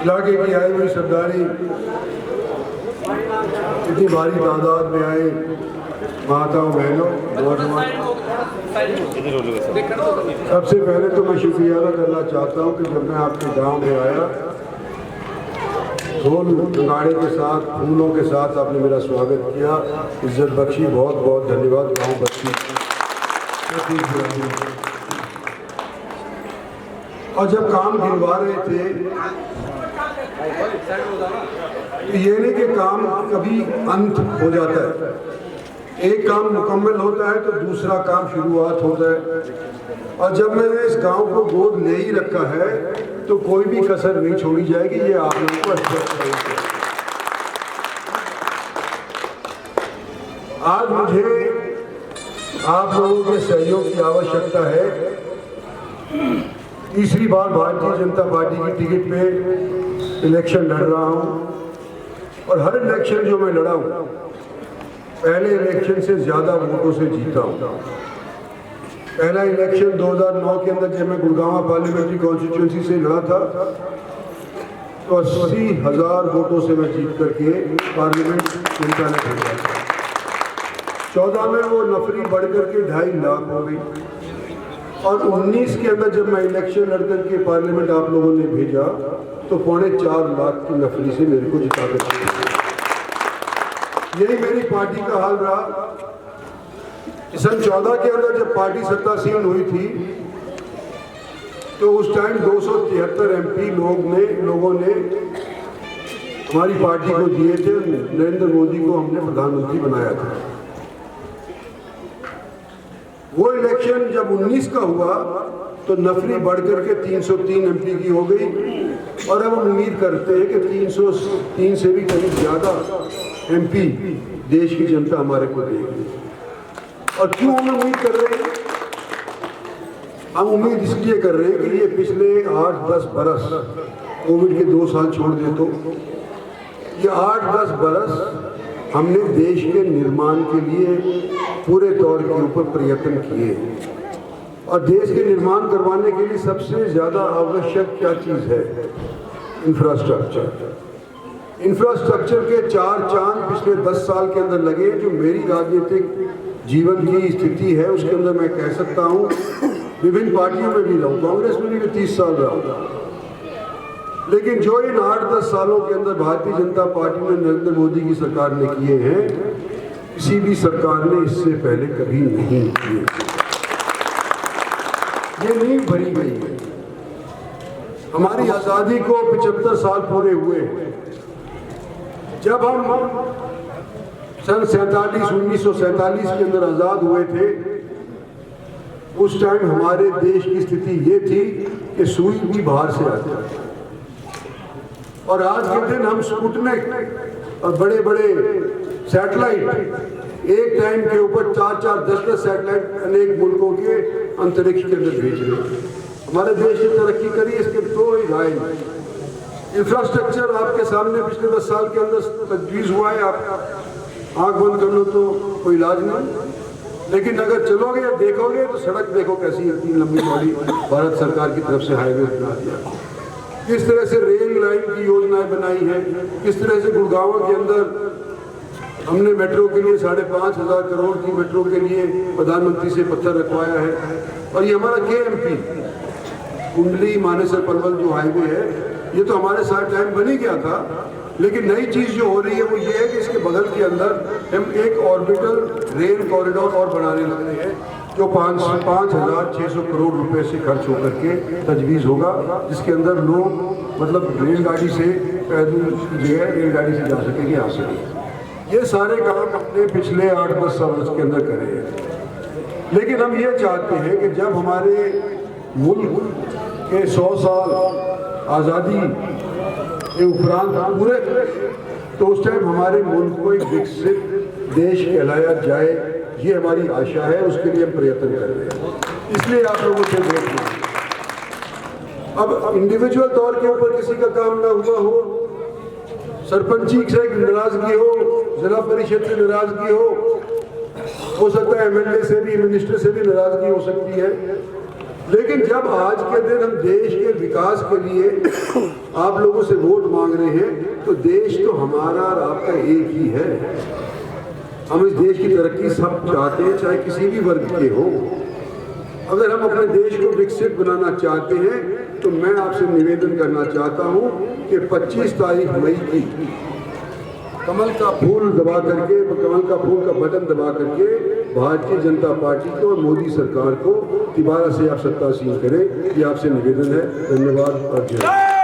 इलाके की आई हुई सरदारी इतनी भारी तादाद में आए माताओं बहनों नौजवान, सबसे पहले तो मैं शुक्रिया अदा करना चाहता हूँ कि जब मैं आपके गांव में आया ढोल नगाड़े के साथ फूलों के साथ आपने मेरा स्वागत किया, इज्जत बख्शी, बहुत बहुत धन्यवाद गाँव बख्शी। और जब काम गिनवा रहे थे तो ये नहीं कि काम कभी अंत हो जाता है, एक काम मुकम्मल होता है तो दूसरा काम शुरुआत होता है। और जब मैंने इस गांव को गोद ले ही रखा है तो कोई भी कसर नहीं छोड़ी जाएगी, ये आप लोगों को अच्छा। आज मुझे आप लोगों के सहयोग की आवश्यकता है। तीसरी बार भारतीय जनता पार्टी की टिकट पे इलेक्शन लड़ रहा हूं और हर इलेक्शन जो मैं लड़ा हूं पहले इलेक्शन से ज्यादा वोटों से जीता हूं। पहला इलेक्शन 2009 के अंदर जब मैं गुड़गांव पार्लियामेंट्री कॉन्स्टिट्यूंसी से लड़ा था तो 80,000 वोटों से मैं जीत करके पार्लियामेंट जनता ने भेजा। 14 में वो नफरी बढ़ करके 2.5 लाख हो गई और 19 के अंदर जब मैं इलेक्शन लड़ करके पार्लियामेंट आप लोगों ने भेजा तो 4.25 लाख की नफरी से मेरे को जिता कर। यही मेरी पार्टी का हाल रहा। सन 14 के अंदर जब पार्टी सत्तासीन हुई थी तो उस टाइम 273 MP लोगों ने हमारी पार्टी को दिए थे। नरेंद्र मोदी को हमने प्रधानमंत्री बनाया था। वो इलेक्शन जब 19 का हुआ तो नफरी बढ़ करके 303 MP की हो गई और अब हम उम्मीद करते हैं कि 303 से भी कहीं ज्यादा MP देश की जनता हमारे को देगी। और क्यों हम उम्मीद कर रहे हैं? हम उम्मीद इसलिए कर रहे हैं कि ये पिछले 8-10 बरस, कोविड के 2 साल छोड़ दे तो ये 8-10 बरस हमने देश के निर्माण के लिए पूरे तौर के ऊपर प्रयत्न किए और देश के निर्माण करवाने के लिए सबसे ज्यादा आवश्यक क्या चीज है? इंफ्रास्ट्रक्चर। इंफ्रास्ट्रक्चर के 4 चांद पिछले 10 साल के अंदर लगे। जो मेरी राजनीतिक जीवन की स्थिति है उसके अंदर मैं कह सकता हूँ, विभिन्न पार्टियों में भी रहा हूँ, कांग्रेस में भी 30 साल रहा हूँ, लेकिन जो इन 8-10 सालों के अंदर भारतीय जनता पार्टी ने नरेंद्र मोदी की सरकार ने किए हैं किसी भी सरकार ने इससे पहले कभी नहीं किए। ये नींव भरी गई है। हमारी आजादी को 75 साल पूरे हुए। जब हम सन 1947 के अंदर आजाद हुए थे उस टाइम हमारे देश की स्थिति ये थी कि सुई भी बाहर से आती थी और आज के दिन हम स्पुतनिक और बड़े बड़े सैटेलाइट एक टाइम के ऊपर 4-4, 10-10 सैटेलाइट अनेक मुल्कों के अंतरिक्ष के अंदर भेज रहे हैं। हमारे देश ने तरक्की करी, इसके कोई राय नहीं। इंफ्रास्ट्रक्चर आपके सामने पिछले 10 साल के अंदर तजवीज़ हुआ है। आप आंख बंद कर लो तो कोई इलाज नहीं, लेकिन अगर चलोगे या देखोगे तो सड़क देखो कैसी है, 3 लंबी चौड़ी भारत सरकार की तरफ से हाईवे बना दिया। किस तरह से रेल लाइन की योजनाएं बनाई है, किस तरह से गुड़गांव के अंदर हमने मेट्रो के लिए 5,500 करोड़ की मेट्रो के लिए प्रधानमंत्री से पत्थर रखवाया है। और ये हमारा KMP कुंडली मानेसर पलवल जो हाईवे है ये तो हमारे साथ टाइम बन ही गया था, लेकिन नई चीज जो हो रही है वो ये है कि इसके बगल के अंदर हम एक ऑर्बिटल रेल कॉरिडोर और बनाने लग रहे हैं जो 5,600 करोड़ रुपए से खर्च होकर के तजवीज़ होगा, जिसके अंदर लोग मतलब रेलगाड़ी से पैदल की जगह रेलगाड़ी से जा सकेंगे, आ सकेंगे। ये सारे काम अपने पिछले 8-10 साल के अंदर करे हैं। लेकिन हम ये चाहते हैं कि जब हमारे मुल्क के 100 साल आज़ादी के उपरांत पूरे तो उस टाइम हमारे मुल्क को एक विकसित देश कहलाया जाए, ये हमारी आशा है। उसके लिए हम प्रयत्न कर रहे हैं, इसलिए आप लोगों से वोट मांगे। अब इंडिविजुअल तौर के ऊपर किसी का काम ना हुआ हो, सरपंची से नाराजगी हो, जिला परिषद से नाराजगी हो सकता है MLA से भी, मिनिस्टर से भी नाराजगी हो सकती है, लेकिन जब आज के दिन हम देश के विकास के लिए आप लोगों से वोट मांग रहे हैं तो देश तो हमारा और आपका एक ही है। हम इस देश की तरक्की सब चाहते हैं, चाहे किसी भी वर्ग के हो। अगर हम अपने देश को विकसित बनाना चाहते हैं तो मैं आपसे निवेदन करना चाहता हूं कि 25 तारीख मई की कमल का फूल दबा करके, कमल का फूल का बटन दबा करके भारतीय जनता पार्टी को और मोदी सरकार को दोबारा से आप सत्तासीन करें, ये आपसे निवेदन है। धन्यवाद और जय।